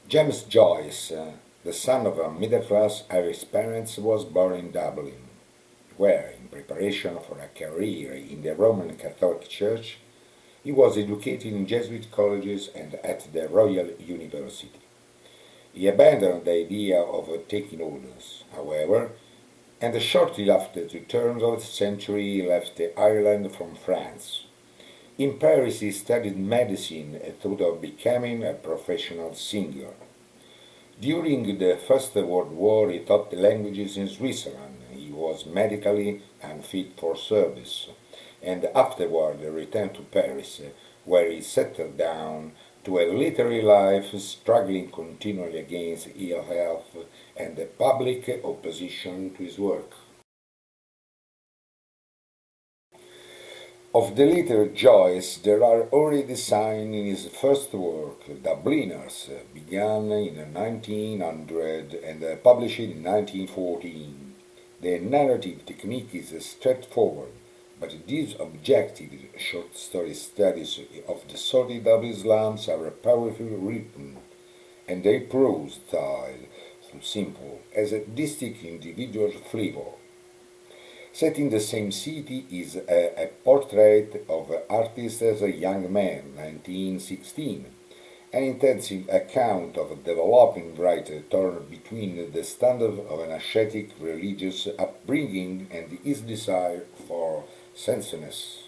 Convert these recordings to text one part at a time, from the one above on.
James Joyce, the son of a middle-class Irish parents, was born in Dublin, where, in preparation for a career in the Roman Catholic Church, he was educated in Jesuit colleges and at the Royal University. He abandoned the idea of taking orders, however, and shortly after the turn of the century left Ireland from France. In Paris he studied medicine and thought of becoming a professional singer. During the First World War he taught languages in Switzerland. He was medically unfit for service, and afterward returned to Paris, where he settled down to a literary life, struggling continually against ill health and the public opposition to his work. Of the later Joyce, there are already signs in his first work, Dubliners, begun in 1900 and published in 1914. The narrative technique is straightforward, but these objective short story studies of the sordid of Islam are powerfully written, and their prose style, so simple, has a distinct individual flavor. Set in the same city is a portrait of an artist as a young man, 1916, an intensive account of a developing writer torn between the standard of an ascetic religious upbringing and his desire for sensuousness.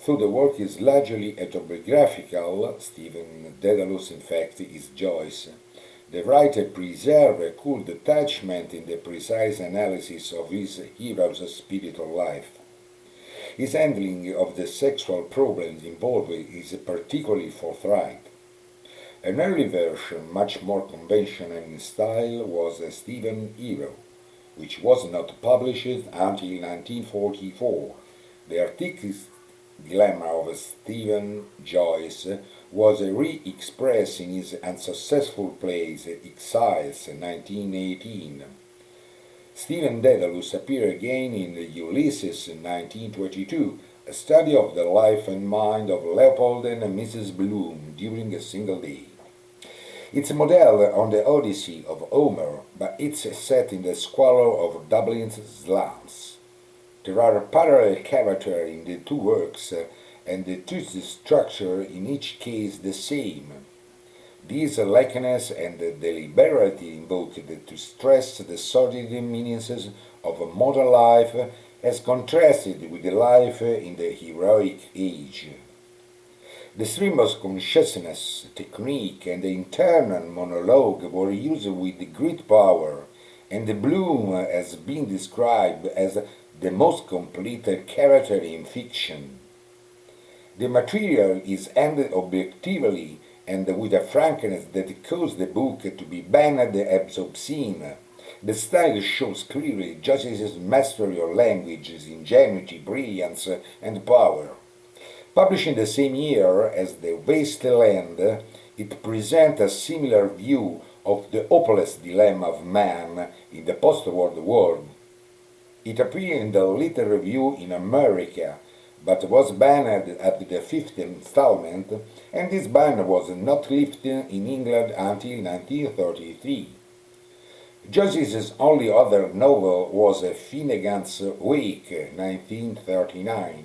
Though the work is largely autobiographical, Stephen Dedalus in fact is Joyce, the writer preserves a cool detachment in the precise analysis of his hero's spiritual life. His handling of the sexual problems involved is particularly forthright. An early version, much more conventional in style, was Stephen Hero, which was not published until 1944. The artistic dilemma of Stephen Joyce was re-expressed in his unsuccessful plays Exiles in 1918. Stephen Dedalus appeared again in Ulysses in 1922, a study of the life and mind of Leopold and Mrs. Bloom during a single day. It's modeled on the Odyssey of Homer, but it's set in the squalor of Dublin's slums. There are parallel characters in the two works, and the twisted structure in each case the same. These likeness and deliberately invoked to stress the sordid meanings of modern life as contrasted with the life in the heroic age. The stream of consciousness, technique, and the internal monologue were used with great power, and the Bloom has been described as the most complete character in fiction. The material is handled objectively and with a frankness that caused the book to be banned as obscene. The style shows clearly Joyce's mastery of language, his ingenuity, brilliance, and power. Published in the same year as The Waste Land, it presents a similar view of the hopeless dilemma of man in the post-war world. It appeared in the Little Review in America, but was banned at the fifth installment, and this ban was not lifted in England until 1933. Joyce's only other novel was Finnegan's Wake, 1939,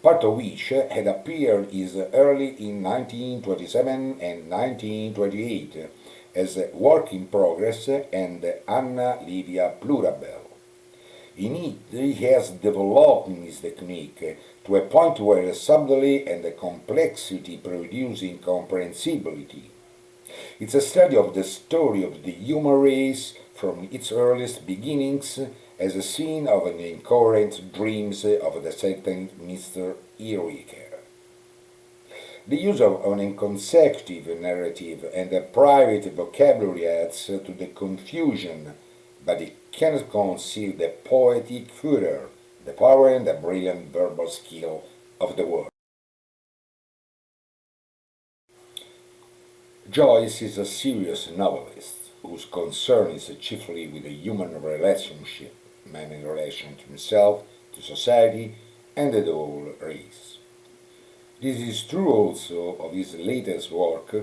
part of which had appeared early in 1927 and 1928 as Work in Progress and Anna Livia Plurabelle. In it, he has developed his technique to a point where subtlety and complexity produce incomprehensibility. It's a study of the story of the human race from its earliest beginnings as a scene of an incoherent dreams of the certain Mr. Heroic. The use of an inconsecutive narrative and a private vocabulary adds to the confusion, but it cannot conceal the poetic furor, the power and the brilliant verbal skill of the work. Joyce is a serious novelist whose concern is chiefly with the human relationship, man in relation to himself, to society, and the whole race. This is true also of his latest work,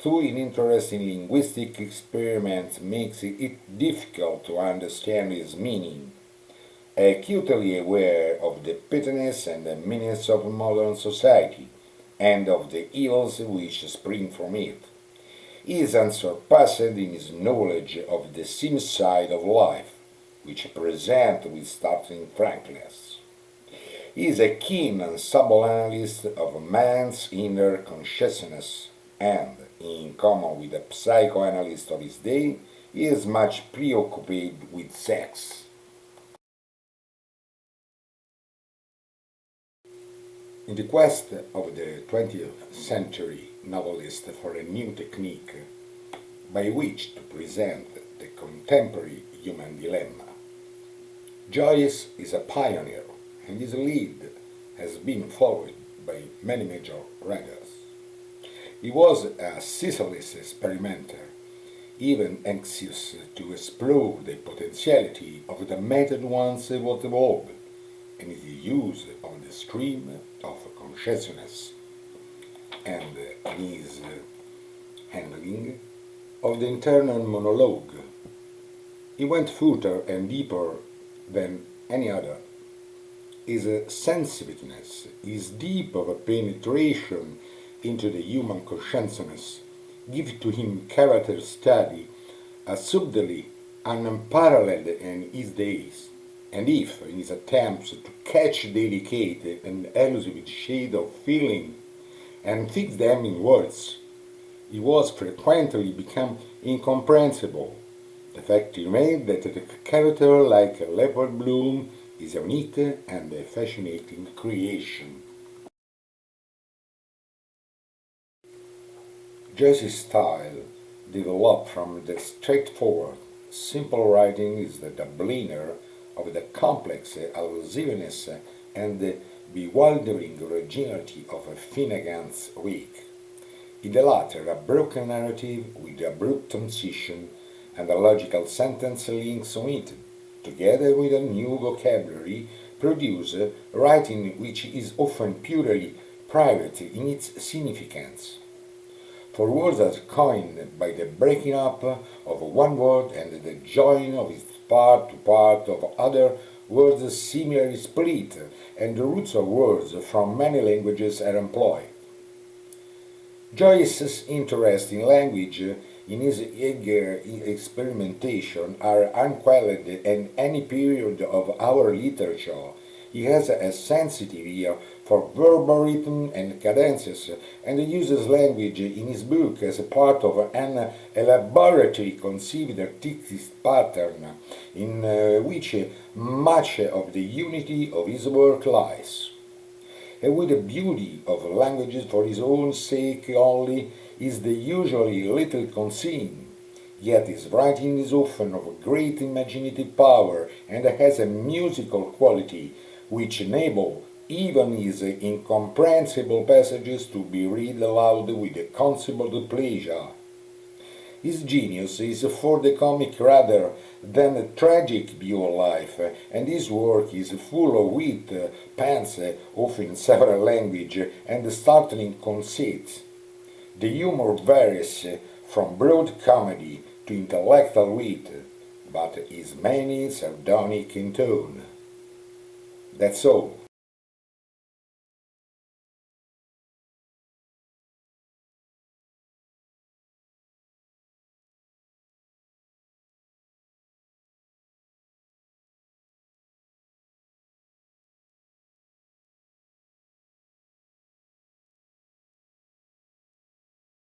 through an interest in linguistic experiments makes it difficult to understand his meaning. Acutely aware of the pettiness and the meanness of modern society, and of the evils which spring from it, he is unsurpassed in his knowledge of the seamy side of life, which presents with startling frankness. He is a keen and subtle analyst of man's inner consciousness, and, in common with the psychoanalyst of his day, he is much preoccupied with sex. In the quest of the 20th century novelist for a new technique by which to present the contemporary human dilemma, Joyce is a pioneer, and his lead has been followed by many major writers. He was a ceaseless experimenter, even anxious to explore the potentiality of the method once evolved, and his use of the stream of consciousness and his handling of the internal monologue. He went further and deeper than any other. His sensitiveness, his deep of a penetration into the human consciousness, give to him character study as subtly unparalleled in his days. And if, in his attempts to catch delicate and elusive shade of feeling and fix them in words, he was frequently become incomprehensible, the fact remained that the character, like a leopard bloom, is a unique and a fascinating creation. Joyce's style developed from the straightforward, simple writing is the Dubliner of the complex allusiveness and the bewildering originality of Finnegan's Wake. In the latter, a broken narrative with abrupt transition and a logical sentence links on it, together with a new vocabulary, produce writing which is often purely private in its significance. For words are coined by the breaking up of one word and the joining of its part to part of other words similarly split, and the roots of words from many languages are employed. Joyce's interest in language in his eager experimentation are unquelled in any period of our literature. He has a sensitive ear for verbal rhythm and cadences, and uses language in his book as a part of an elaborately conceived artistic pattern in which much of the unity of his work lies. And with the beauty of languages for his own sake only is the usually little concern, yet his writing is often of great imaginative power and has a musical quality which enable even his incomprehensible passages to be read aloud with a considerable pleasure. His genius is for the comic rather than a tragic view of life, and his work is full of wit, puns, often in several languages, and startling conceits. The humor varies from broad comedy to intellectual wit, but is mainly sardonic in tone. That's all.